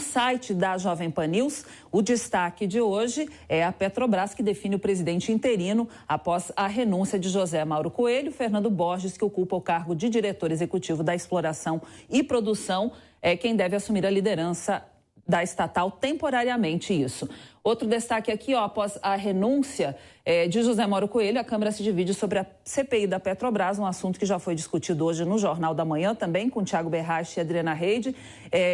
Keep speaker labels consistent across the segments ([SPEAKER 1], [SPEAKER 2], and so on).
[SPEAKER 1] site da Jovem Pan News, o destaque de hoje é a Petrobras, que define o presidente interino após a renúncia de José Mauro Coelho. Fernando Borges, que ocupa o cargo de diretor executivo da exploração e produção, é quem deve assumir a liderança da estatal temporariamente, isso. Outro destaque aqui, após a renúncia de José Mauro Coelho, a Câmara se divide sobre a CPI da Petrobras, um assunto que já foi discutido hoje no Jornal da Manhã, também com Tiago Berrache e Adriana Reide,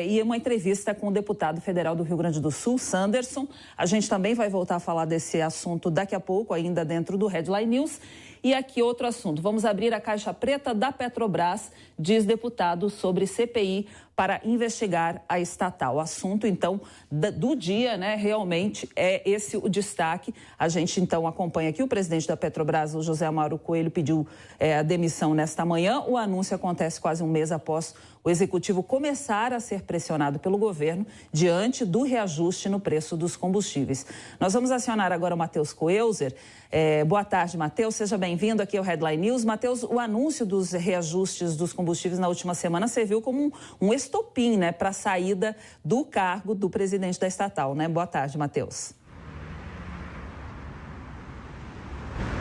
[SPEAKER 1] e uma entrevista com o deputado federal do Rio Grande do Sul, Sanderson. A gente também vai voltar a falar desse assunto daqui a pouco, ainda dentro do Headline News. E aqui outro assunto, vamos abrir a caixa preta da Petrobras, diz deputado sobre CPI para investigar a estatal. O assunto, então, do dia, né, realmente é esse o destaque. A gente, então, acompanha aqui o presidente da Petrobras, o José Mauro Coelho, pediu a demissão nesta manhã. O anúncio acontece quase um mês após o executivo começar a ser pressionado pelo governo diante do reajuste no preço dos combustíveis. Nós vamos acionar agora o Matheus Coelzer. Boa tarde, Matheus. Seja bem-vindo aqui ao Headline News. Matheus, o anúncio dos reajustes dos combustíveis na última semana serviu como um estopim, né, para a saída do cargo do presidente da estatal, né? Boa tarde, Matheus.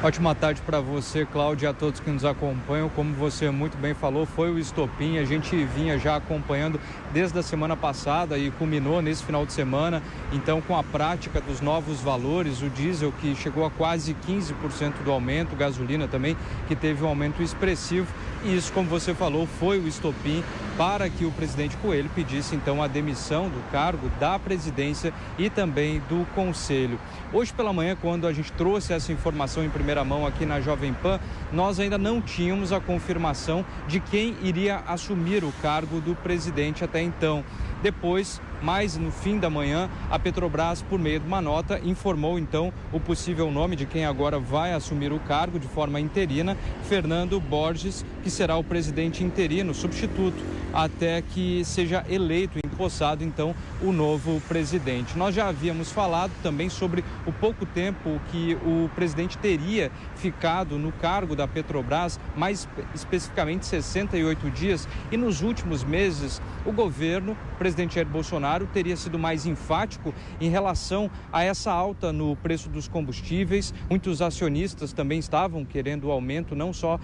[SPEAKER 2] Ótima tarde para você, Cláudia, e a todos que nos acompanham. Como você muito bem falou, foi o estopim. A gente vinha já acompanhando desde a semana passada e culminou nesse final de semana. Então, com a prática dos novos valores, o diesel que chegou a quase 15% do aumento, gasolina também, que teve um aumento expressivo. E isso, como você falou, foi o estopim para que o presidente Coelho pedisse, então, a demissão do cargo da presidência e também do conselho. Hoje pela manhã, quando a gente trouxe essa informação em primeira mão aqui na Jovem Pan, nós ainda não tínhamos a confirmação de quem iria assumir o cargo do presidente até então. Depois, mais no fim da manhã, a Petrobras, por meio de uma nota, informou então o possível nome de quem agora vai assumir o cargo de forma interina, Fernando Borges, que será o presidente interino, substituto, até que seja eleito, empossado então o novo presidente. Nós já havíamos falado também sobre o pouco tempo que o presidente teria ficado no cargo da Petrobras, mais especificamente 68 dias, e nos últimos meses o governo, o presidente Jair Bolsonaro, teria sido mais enfático em relação a essa alta no preço dos combustíveis. Muitos acionistas também estavam querendo o aumento, não só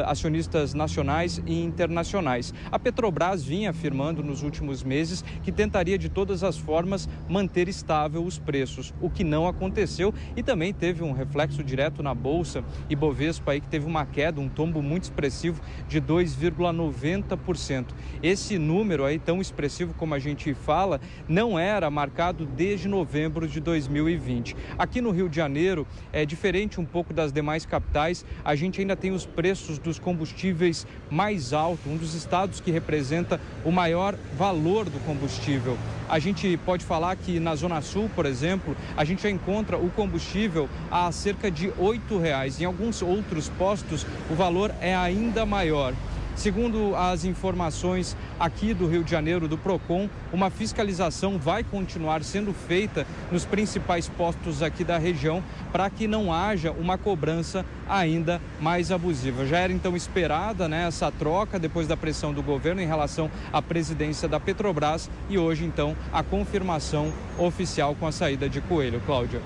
[SPEAKER 2] acionistas nacionais e internacionais. A Petrobras vinha afirmando nos últimos meses que tentaria de todas as formas manter estável os preços, o que não aconteceu, e também teve um reflexo direto na Bolsa Ibovespa, aí, que teve uma queda, um tombo muito expressivo de 2,90%. Esse número aí tão expressivo como a gente fala, não era marcado desde novembro de 2020. Aqui no Rio de Janeiro, é diferente um pouco das demais capitais, a gente ainda tem os preços dos combustíveis mais altos, um dos estados que representa o maior valor do combustível. A gente pode falar que na Zona Sul, por exemplo, a gente já encontra o combustível a cerca de R$ 8,00. Em alguns outros postos, o valor é ainda maior. Segundo as informações aqui do Rio de Janeiro, do Procon, uma fiscalização vai continuar sendo feita nos principais postos aqui da região para que não haja uma cobrança ainda mais abusiva. Já era então esperada, né, essa troca depois da pressão do governo em relação à presidência da Petrobras, e hoje então a confirmação oficial com a saída de Coelho. Cláudia.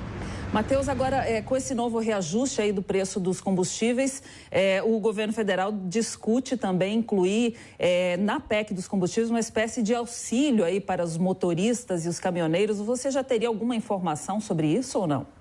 [SPEAKER 1] Matheus, agora com esse novo reajuste aí do preço dos combustíveis, o governo federal discute também incluir na PEC dos combustíveis uma espécie de auxílio aí para os motoristas e os caminhoneiros. Você já teria alguma informação sobre isso ou não?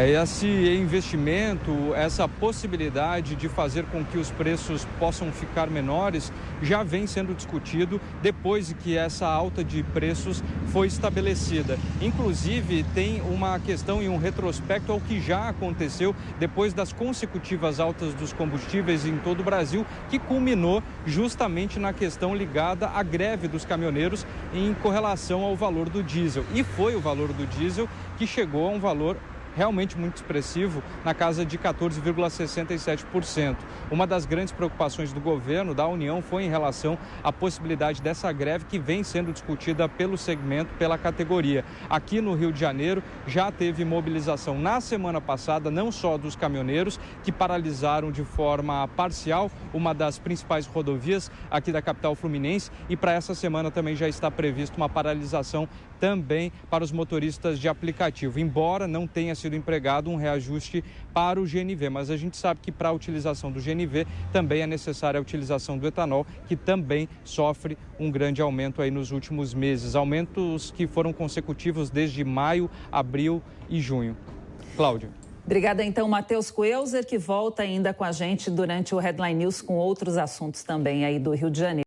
[SPEAKER 2] Esse investimento, essa possibilidade de fazer com que os preços possam ficar menores, já vem sendo discutido depois que essa alta de preços foi estabelecida. Inclusive, tem uma questão e um retrospecto ao que já aconteceu depois das consecutivas altas dos combustíveis em todo o Brasil, que culminou justamente na questão ligada à greve dos caminhoneiros em correlação ao valor do diesel. E foi o valor do diesel que chegou a um valor realmente muito expressivo, na casa de 14,67%. Uma das grandes preocupações do governo, da União, foi em relação à possibilidade dessa greve que vem sendo discutida pelo segmento, pela categoria. Aqui no Rio de Janeiro já teve mobilização na semana passada, não só dos caminhoneiros, que paralisaram de forma parcial uma das principais rodovias aqui da capital fluminense, e para essa semana também já está prevista uma paralisação também para os motoristas de aplicativo, embora não tenha sido empregado um reajuste para o GNV, mas a gente sabe que para a utilização do GNV também é necessária a utilização do etanol, que também sofre um grande aumento aí nos últimos meses, aumentos que foram consecutivos desde maio, abril e junho. Cláudia.
[SPEAKER 1] Obrigada, então, Matheus Coelzer, que volta ainda com a gente durante o Headline News com outros assuntos também aí do Rio de Janeiro.